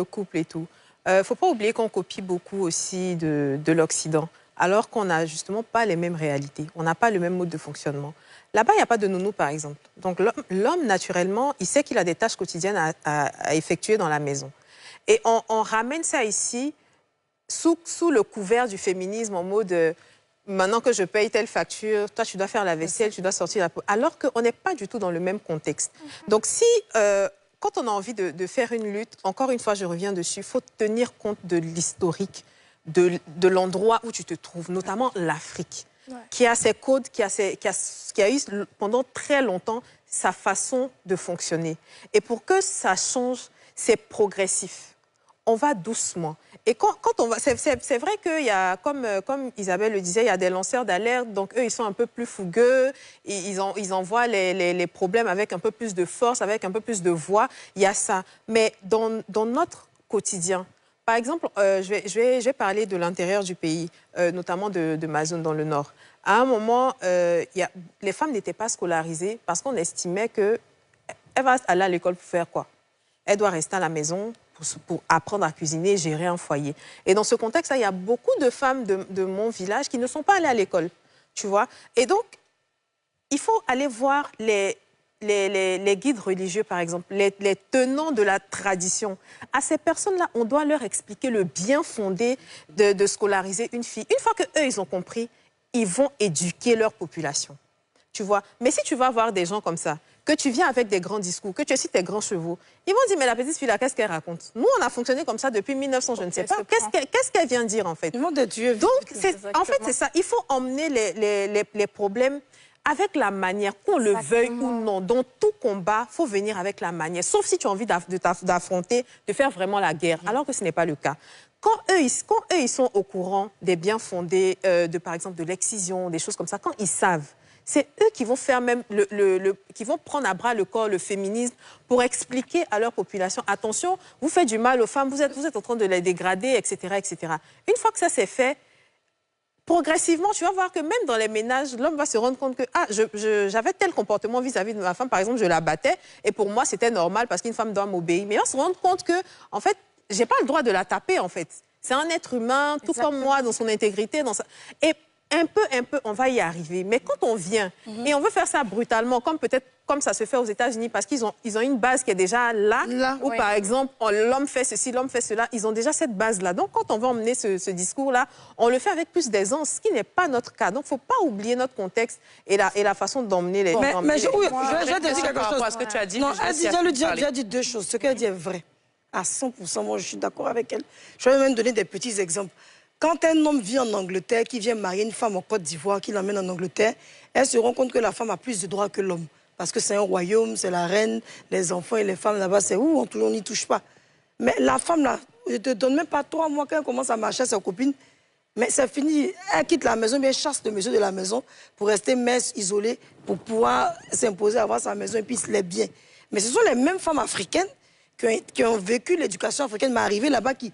le couple et tout. Faut pas oublier qu'on copie beaucoup aussi de l'Occident, alors qu'on n'a justement pas les mêmes réalités. On n'a pas le même mode de fonctionnement. Là-bas, il n'y a pas de nounou, par exemple. Donc l'homme, naturellement, il sait qu'il a des tâches quotidiennes à effectuer dans la maison. Et on ramène ça ici sous le couvert du féminisme en mode maintenant que je paye telle facture, toi tu dois faire la vaisselle, tu dois sortir la peau. Alors qu'on n'est pas du tout dans le même contexte. Donc si, quand on a envie de faire une lutte, encore une fois je reviens dessus, il faut tenir compte de l'historique, de l'endroit où tu te trouves, notamment l'Afrique, qui a ses codes, qui a eu pendant très longtemps sa façon de fonctionner. Et pour que ça change, c'est progressif. On va doucement. Et quand on va, c'est vrai qu'il y a, comme Isabelle le disait, il y a des lanceurs d'alerte, donc eux, ils sont un peu plus fougueux, ils envoient les problèmes avec un peu plus de force, avec un peu plus de voix, il y a ça. Mais dans notre quotidien, par exemple, je vais parler de l'intérieur du pays, notamment de ma zone dans le Nord. À un moment, les femmes n'étaient pas scolarisées parce qu'on estimait qu'elles vont aller à l'école pour faire quoi? Elle doit rester à la maison pour apprendre à cuisiner, gérer un foyer. Et dans ce contexte-là, il y a beaucoup de femmes de mon village qui ne sont pas allées à l'école, tu vois. Et donc, il faut aller voir les guides religieux, par exemple, les tenants de la tradition. À ces personnes-là, on doit leur expliquer le bien fondé de scolariser une fille. Une fois qu'eux, ils ont compris, ils vont éduquer leur population, tu vois. Mais si tu vas voir des gens comme ça, que tu viens avec des grands discours, que tu cites tes grands chevaux, ils vont dire, mais la petite fille-là, qu'est-ce qu'elle raconte? Nous, on a fonctionné comme ça depuis 1900, je ne sais pas. Qu'est-ce qu'elle vient dire, en fait? Le monde de Dieu. Donc, en fait, c'est ça. Il faut emmener les problèmes avec la manière, qu'on le veuille ou non. Dans tout combat, il faut venir avec la manière. Sauf si tu as envie d'affronter, de faire vraiment la guerre, alors que ce n'est pas le cas. Quand eux, ils sont au courant des biens fondés, par exemple, de l'excision, des choses comme ça, quand ils savent, c'est eux qui vont faire même qui vont prendre à bras le corps le féminisme pour expliquer à leur population, attention, vous faites du mal aux femmes, vous êtes en train de les dégrader, etc., etc. Une fois que ça c'est fait, progressivement, tu vas voir que même dans les ménages, l'homme va se rendre compte que j'avais tel comportement vis-à-vis de ma femme, par exemple, je la battais, et pour moi c'était normal parce qu'une femme doit m'obéir. Mais on se rend compte que, en fait, j'ai pas le droit de la taper, en fait. C'est un être humain, tout comme moi, dans son intégrité, et un peu, on va y arriver. Mais quand on vient et on veut faire ça brutalement, comme ça se fait aux États-Unis, parce qu'ils ont une base qui est déjà là où, par exemple, l'homme fait ceci, l'homme fait cela, ils ont déjà cette base-là. Donc, quand on va emmener ce discours-là, on le fait avec plus d'aisance, ce qui n'est pas notre cas. Donc, il ne faut pas oublier notre contexte et la façon d'emmener les... Mais je vais te dire quelque chose. Ce que tu as dit, non, elle a dit deux choses. Ce qu'elle dit est vrai. À 100%, moi, je suis d'accord avec elle. Je vais même donner des petits exemples. Quand un homme vit en Angleterre, qui vient marier une femme en Côte d'Ivoire, qui l'emmène en Angleterre, elle se rend compte que la femme a plus de droits que l'homme. Parce que c'est un royaume, c'est la reine, les enfants et les femmes là-bas, c'est où on n'y touche pas. Mais la femme, là, je ne te donne même pas 3 mois qu'elle commence à marcher à sa copine. Mais c'est fini. Elle quitte la maison, mais elle chasse le monsieur de la maison pour rester mince, isolée, pour pouvoir s'imposer, avoir sa maison et puis les biens. Mais ce sont les mêmes femmes africaines qui ont vécu l'éducation africaine, mais arrivées là-bas, qui